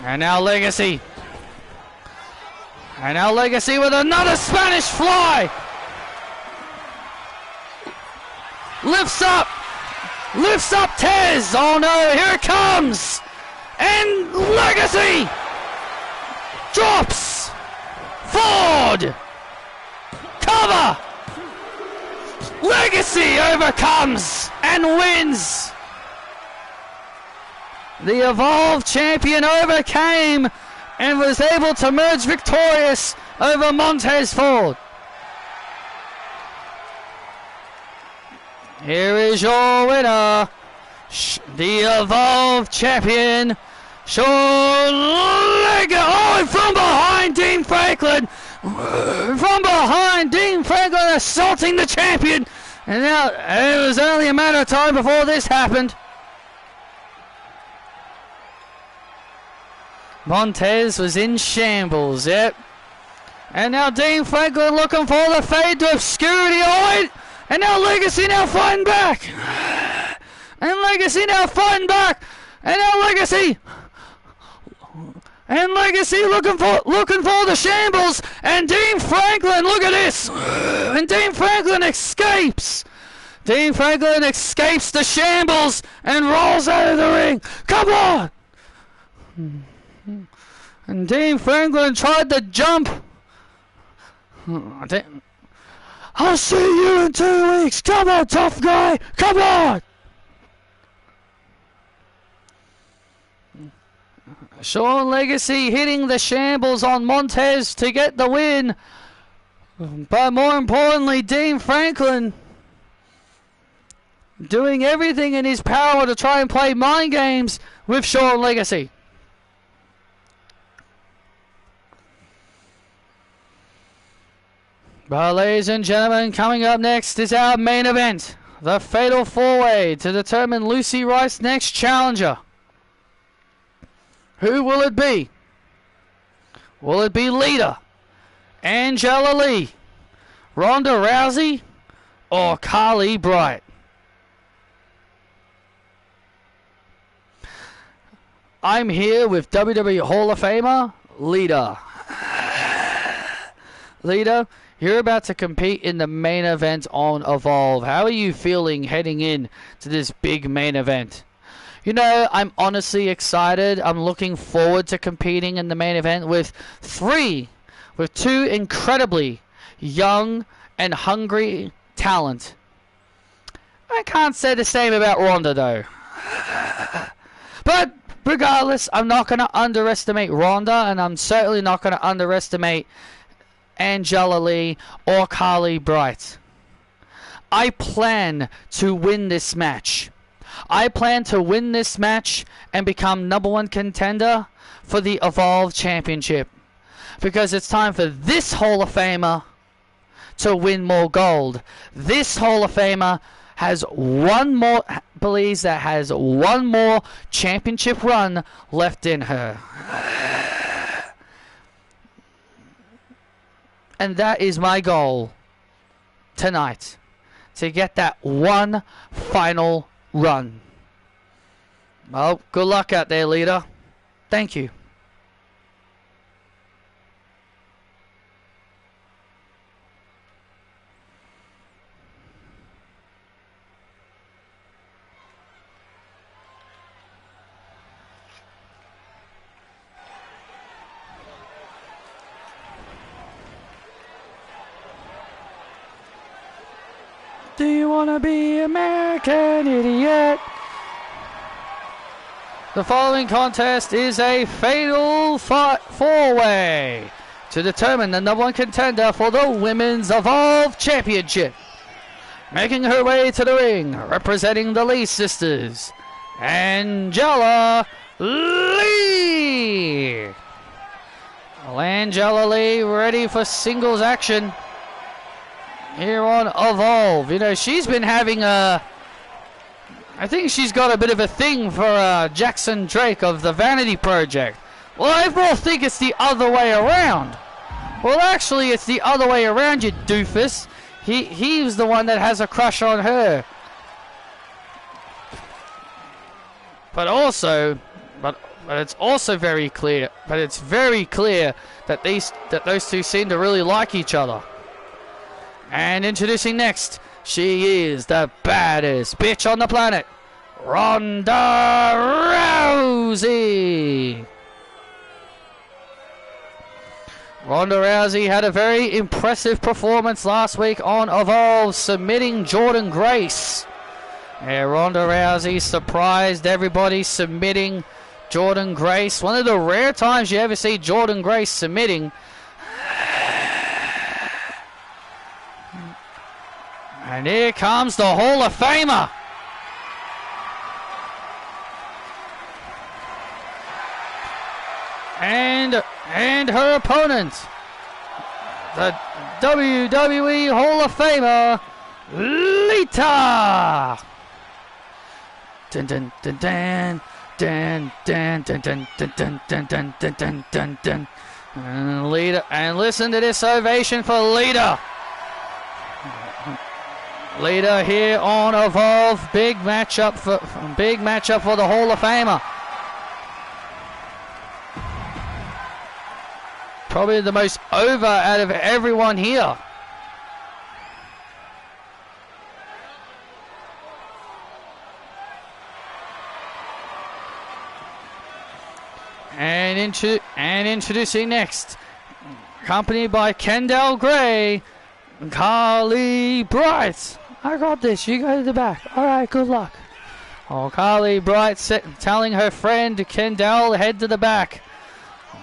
And now Legacy. And now Legacy with another Spanish Fly. Lifts up Tez. Oh no, here it comes. And Legacy drops. Ford! Cover! Legacy overcomes and wins! The Evolve champion overcame and was able to emerge victorious over Montez Ford. Here is your winner, the Evolve champion, Sean Legacy. Oh, and from behind, Dean Franklin. From behind, Dean Franklin assaulting the champion. And now it was only a matter of time before this happened. Montez was in shambles, yep. And now Dean Franklin looking for the fade to obscurity. Oh, and now Legacy now fighting back. And Legacy now fighting back. And now Legacy. And Legacy looking for the shambles. And Dean Franklin, look at this. And Dean Franklin escapes. Dean Franklin escapes the shambles and rolls out of the ring. Come on. And Dean Franklin tried to jump. I'll see you in 2 weeks. Come on, tough guy. Come on. Sean Legacy hitting the shambles on Montez to get the win. But more importantly, Dean Franklin doing everything in his power to try and play mind games with Sean Legacy. But ladies and gentlemen, coming up next is our main event. The Fatal 4-Way to determine Lucy Rice's next challenger. Who will it be? Will it be Lita, Angela Lee, Ronda Rousey, or Carly Bright? I'm here with WWE Hall of Famer, Lita. Lita, you're about to compete in the main event on Evolve. How are you feeling heading in to this big main event? You know, I'm honestly excited. I'm looking forward to competing in the main event with two incredibly young and hungry talent. I can't say the same about Ronda, though. But regardless, I'm not going to underestimate Ronda, and I'm certainly not going to underestimate Angela Lee or Carly Bright. I plan to win this match. I plan to win this match and become #1 contender for the Evolve Championship. Because it's time for this Hall of Famer to win more gold. This Hall of Famer believes that has one more championship run left in her. And that is my goal tonight, to get that one final run. Well, good luck out there, Lita. Thank you. Do you want to be American Idiot? The following contest is a fatal four-way to determine the #1 contender for the Women's Evolve Championship. Making her way to the ring, representing the Lee sisters, Angela Lee. Angela Lee ready for singles action here on Evolve. You know, she's been having I think she's got a bit of a thing for Jackson Drake of the Vanity Project. Well, I more think it's the other way around. Well, actually, it's the other way around, you doofus. He's the one that has a crush on her. But it's also very clear. But it's very clear that those two seem to really like each other. And introducing next, she is the baddest bitch on the planet, Ronda Rousey. Ronda Rousey had a very impressive performance last week on Evolve, submitting Jordynne Grace. Yeah, Ronda Rousey surprised everybody, submitting Jordynne Grace. One of the rare times you ever see Jordynne Grace submitting. And here comes the Hall of Famer. And her opponent, the WWE Hall of Famer, Lita. Dun dun dun dun dun dun dun dun dun dun dun dun dun dun dun. And Lita, and listen to this ovation for Lita. Lita here on Evolve, big matchup for the Hall of Famer. Probably the most over out of everyone here. And introducing next, accompanied by Kendall Gray, Carly Bright. I got this. You go to the back. All right, good luck. Oh, Carly Bright telling her friend Kendall, head to the back.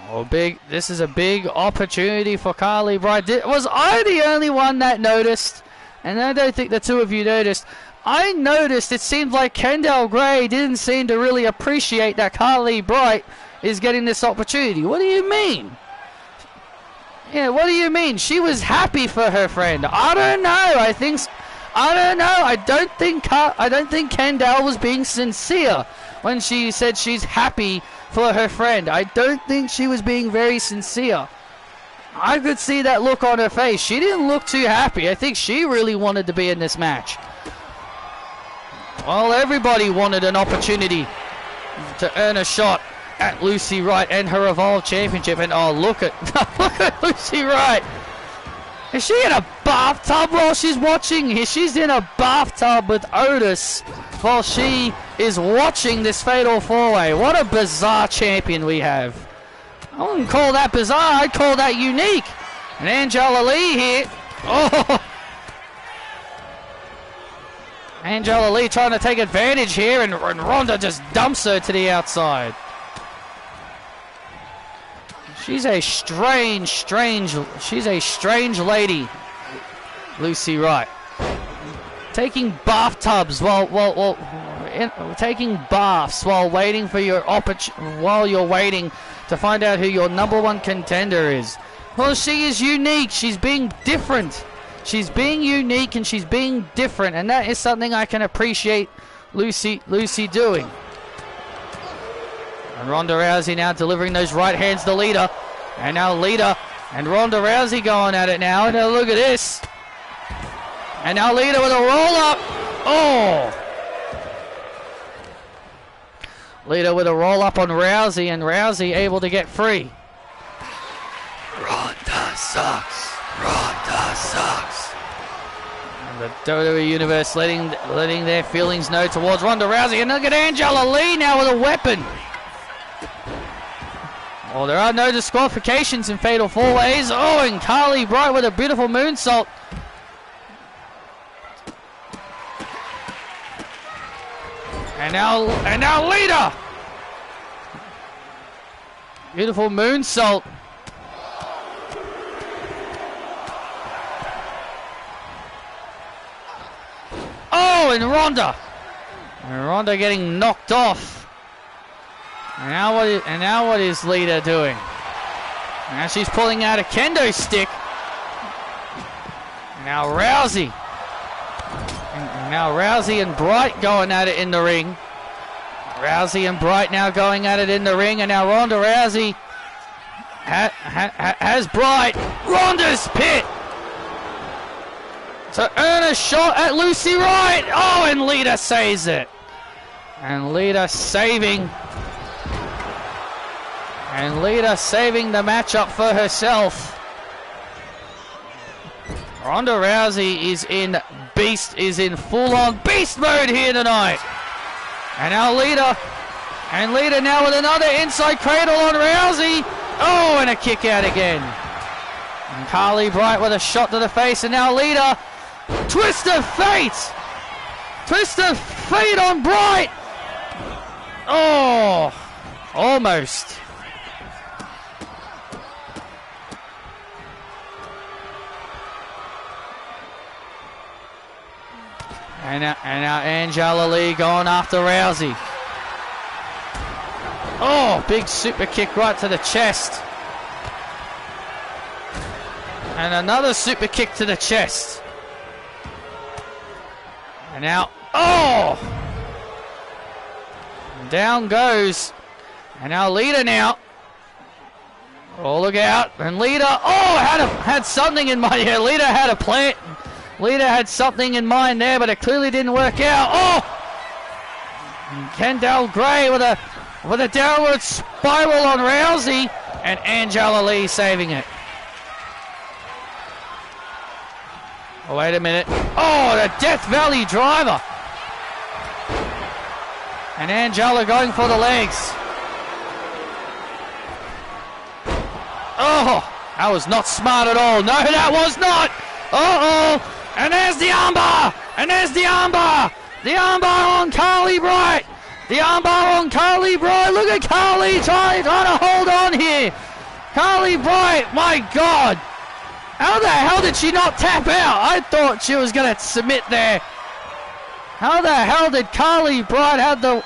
Oh, this is a big opportunity for Carly Bright. Was I the only one that noticed? And I don't think the two of you noticed. I noticed it seemed like Kendall Gray didn't seem to really appreciate that Carly Bright is getting this opportunity. What do you mean? Yeah, what do you mean? She was happy for her friend. I don't know. I don't know. I don't think Kendall was being sincere when she said she's happy for her friend. I don't think she was being very sincere. I could see that look on her face. She didn't look too happy. I think she really wanted to be in this match. Well, everybody wanted an opportunity to earn a shot at Lucy Wright and her Evolve Championship. And oh, look at look at Lucy Wright. Is she in a bathtub while she's watching? She's in a bathtub with Otis while she is watching this Fatal 4-Way. What a bizarre champion we have. I wouldn't call that bizarre, I'd call that unique. And Angela Lee here. Oh! Angela Lee trying to take advantage here, and Ronda just dumps her to the outside. She's a strange lady, Lucy Wright. Taking bathtubs taking baths while waiting for your while you're waiting to find out who your #1 contender is. Well, she is unique. She's being different. She's being unique and she's being different, and that is something I can appreciate Lucy doing. And Ronda Rousey now delivering those right hands to Lita. And now Lita and Ronda Rousey going at it now. And now look at this. And now Lita with a roll up. Oh! Lita with a roll up on Rousey, and Rousey able to get free. Ronda sucks. Ronda sucks. And the WWE Universe letting their feelings know towards Ronda Rousey. And look at Angela Lee now with a weapon. Oh, there are no disqualifications in Fatal 4-Ways. Oh, and Carly Bright with a beautiful moonsault. And now Lita. Beautiful moonsault. Oh, and Ronda. And Ronda getting knocked off. And now what is Lita doing? Now she's pulling out a kendo stick. And now Rousey. And now Rousey and Bright going at it in the ring. Rousey and Bright now going at it in the ring. And now Ronda Rousey has Bright. Ronda's pit. To earn a shot at Lucy Wright. Oh, and Lita saves it. And Lita saving. And Lita saving the matchup for herself. Ronda Rousey is in full-on beast mode here tonight. And now Lita. And Lita now with another inside cradle on Rousey. Oh, and a kick out again. And Carly Bright with a shot to the face. And now Lita. Twist of fate. Twist of fate on Bright. Oh, almost. And now Angela Lee going after Rousey. Oh, big super kick right to the chest. And another super kick to the chest. And now, oh! Down goes. And now Lita now. Oh, look out. And Lita, oh, had something in mind here. Lita had a plan. Lita had something in mind there, but it clearly didn't work out. Oh! And Kendall Gray with a downward spiral on Rousey, and Angela Lee saving it. Oh, wait a minute. Oh, the Death Valley driver. And Angela going for the legs. Oh, that was not smart at all. No, that was not. Uh-oh. And there's the armbar! And there's the armbar! The armbar on Carly Bright! The armbar on Carly Bright! Look at Carly trying to hold on here! Carly Bright, my God! How the hell did she not tap out? I thought she was going to submit there. How the hell did Carly Bright have the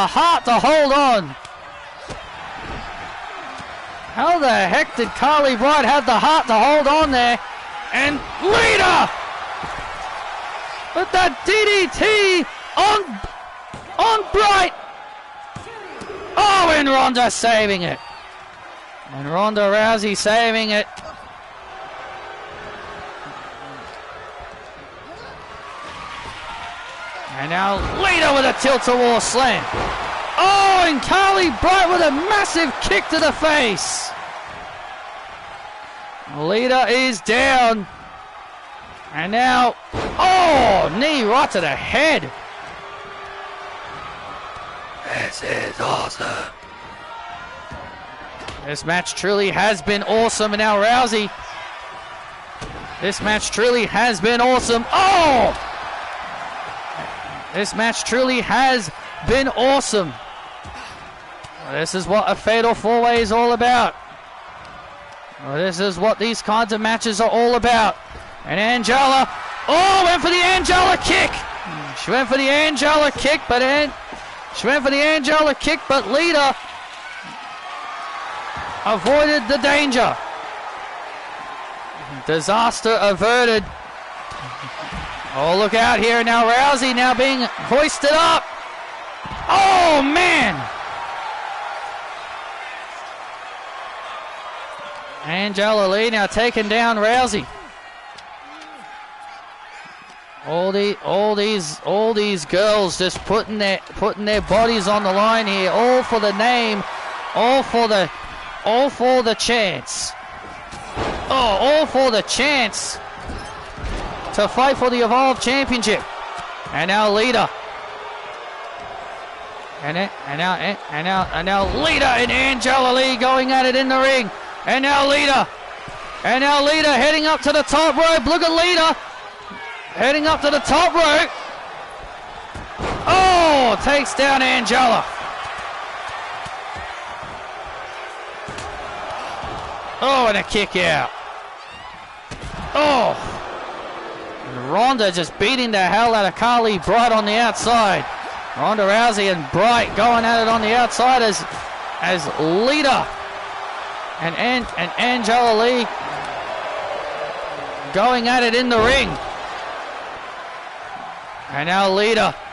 heart to hold on? How the heck did Carly Bright have the heart to hold on there? And Lita with that DDT on Bright. Oh, and Ronda saving it. And Ronda Rousey saving it. And now Lita with a tilt-a-war slam. Oh, and Carly Bright with a massive kick to the face. Lita is down. And now, oh, knee right to the head. This is awesome. This match truly has been awesome. And now Rousey. This match truly has been awesome. Oh! This match truly has been awesome. This is what a Fatal 4-Way is all about. This is what these kinds of matches are all about. And Angela, oh, went for the Angela kick. She went for the Angela kick, but Lita avoided the danger. Disaster averted. Oh, look out here now. Rousey now being hoisted up. Oh, man. Angela Lee now taking down Rousey. All these girls just putting their bodies on the line here, all for the name, all for the chance. Oh, all for the chance to fight for the Evolve Championship. And now Lita. And now Lita and Angela Lee going at it in the ring. And now Lita heading up to the top rope. Look at Lita heading up to the top rope. Oh, takes down Angela. Oh, and a kick out. Oh. And Ronda just beating the hell out of Carly Bright on the outside. Ronda Rousey and Bright going at it on the outside as Lita and Angela Lee going at it in the ring. And now Lita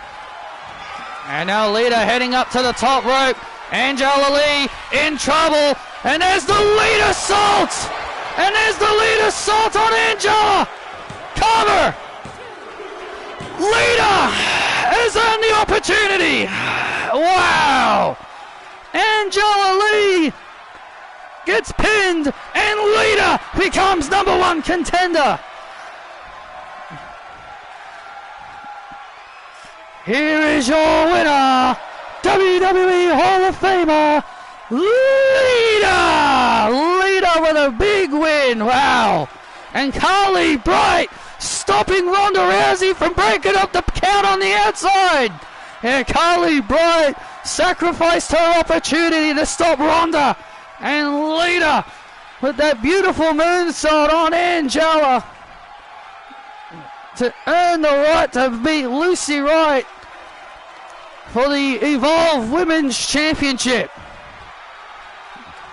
heading up to the top rope. Angela Lee in trouble. And there's the Lita Salt! And there's the Lita Salt on Angela! Cover! Lita has earned the opportunity! Wow! Angela Lee gets pinned and Lita becomes #1 contender! Here is your winner, WWE Hall of Famer, Lita with a big win. Wow. And Carly Bright stopping Ronda Rousey from breaking up the count on the outside. And Carly Bright sacrificed her opportunity to stop Ronda. And Lita with that beautiful moonsault on Angela to earn the right to beat Lucy Wright for the Evolve Women's Championship.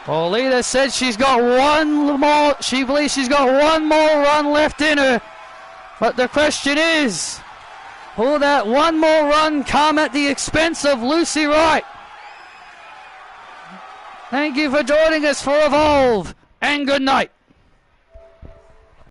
Well, Lita said she's got one more. She believes she's got one more run left in her. But the question is, will that one more run come at the expense of Lucy Wright? Thank you for joining us for Evolve, and good night.